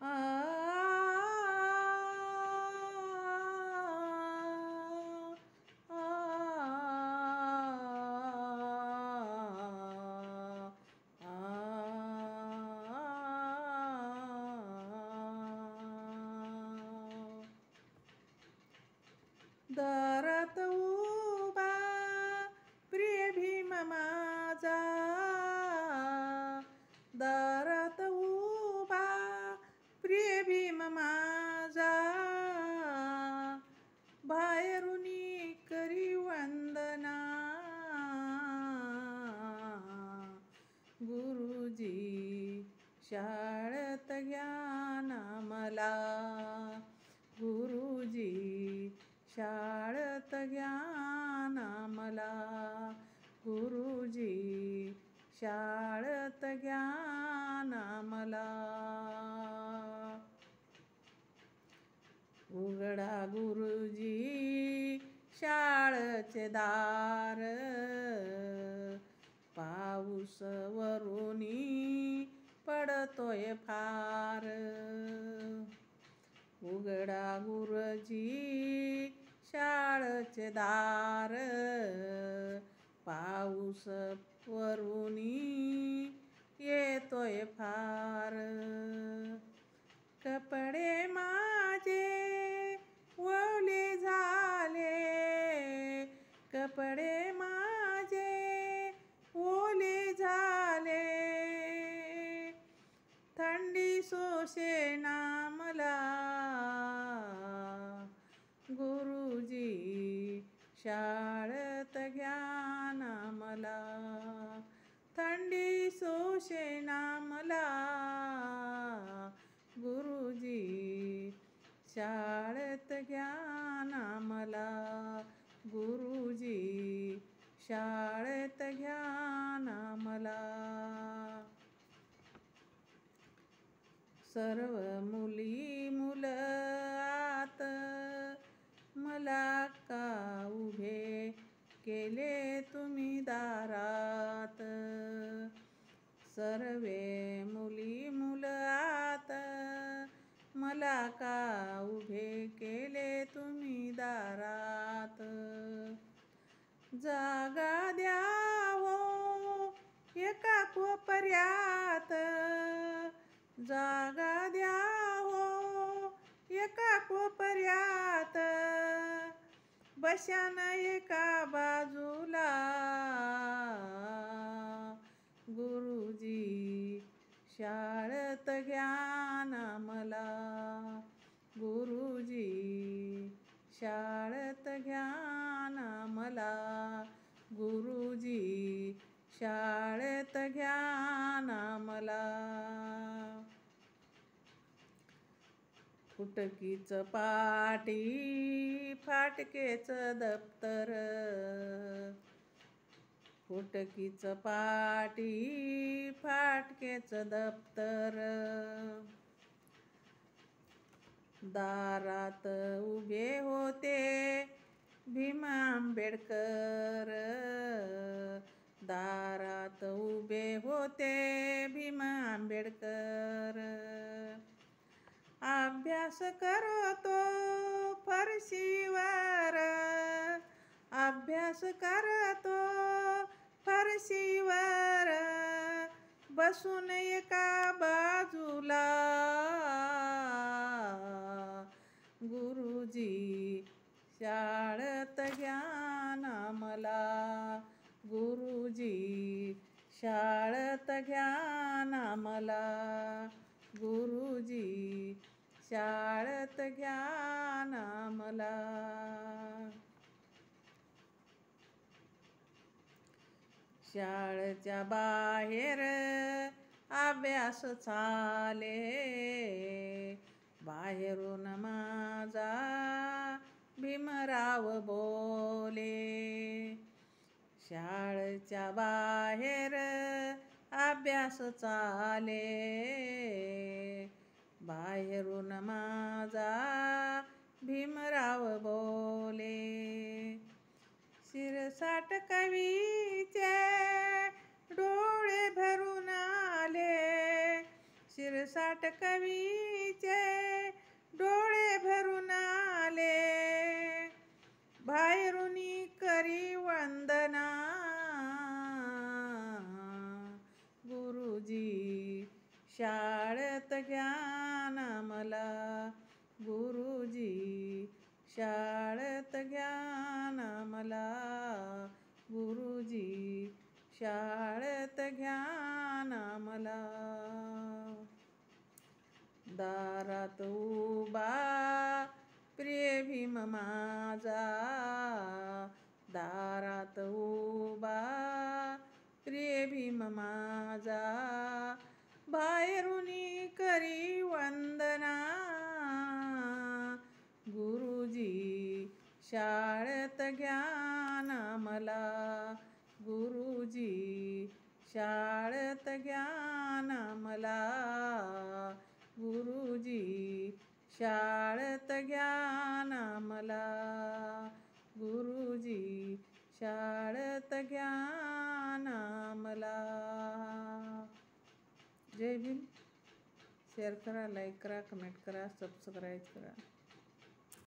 आ दारात उभा प्रिय भीम माझा, दारात उभा प्रिय भीम माझा, बाहेरुनी करी वंदना, गुरुजी शाळेत ज्ञान मला, गुरुजी शाळेत ज्ञान मला, गुरुजी शाळेत ज्ञान मला. उघडा गुरुजी शाळेचे दार, पाऊस वरुनी पडतोय फार. उघडा गुरुजी शाळेचे दार, पाऊस वरुनी येतोय फार. कपडे माझे ओले झाले, कपडे माझे ओले झाले, थंडी सोसेना मला, गुरुजी शाळेत ज्ञान मला, थंडी सोसेना मला, गुरुजी शाळेत ज्ञान मला, गुरुजी शाळेत ज्ञान मला. सर्व मुली मुलात मला का उभे केले तुम्ही दारात, सर्वे मुली मुलात मला का उभे केले तुम्ही दारात. जागा द्यावो एका कोपऱ्यात, जागा द्यावो एका कोपऱ्यात, बशान एका बाजूला, गुरुजी शाळेत ज्ञान मला, गुरुजी शाळेत ज्ञान मला, गुरुजी शाळेत ज्ञान मला. फुटकीच पाटी फाटकेच दप्तर, फुटकीच पाटी फाटकेच दप्तर, दारात उभे होते भीम आंबेडकर, दारात उभे होते भीम आंबेडकर. अभ्यास करतो फरशीवर, अभ्यास करतो फरशीवर, बसून एका बाजूला, गुरुजी शाळेत ज्ञान मला, गुरुजी शाळेत ज्ञान मला, गुरुजी शाळेत ज्ञान मला. शाळेच्या बाहेर अभ्यास चाले, बाहेरून माझा भीमराव बोले, शाळेच्या बाहेर अभ्यास चाले, बाहेरून माझा भीमराव बोले. शिरसाट कवीचे डोळे भरून आले, शिरसाट साठ कवीचे डोळे भरून आले, बाहेरुनी करी वंदना, गुरुजी शाळेत ज्ञान मला, गुरुजी शाळेत ज्ञान मला, गुरुजी शाळेत ज्ञान मला. दारात उभा प्रिय भीम माझा, दारात उभा प्रिय भीम माझा, बाहेरुनी करी वंदना, गुरुजी शाळेत ज्ञान मला, गुरुजी शाळेत ज्ञान मला, गुरुजी शाळेत ज्ञान मला, गुरुजी शाळेत ज्ञान मला. जय भीम. शेअर करा, लाईक करा, कमेंट करा, सबस्क्राईब करा.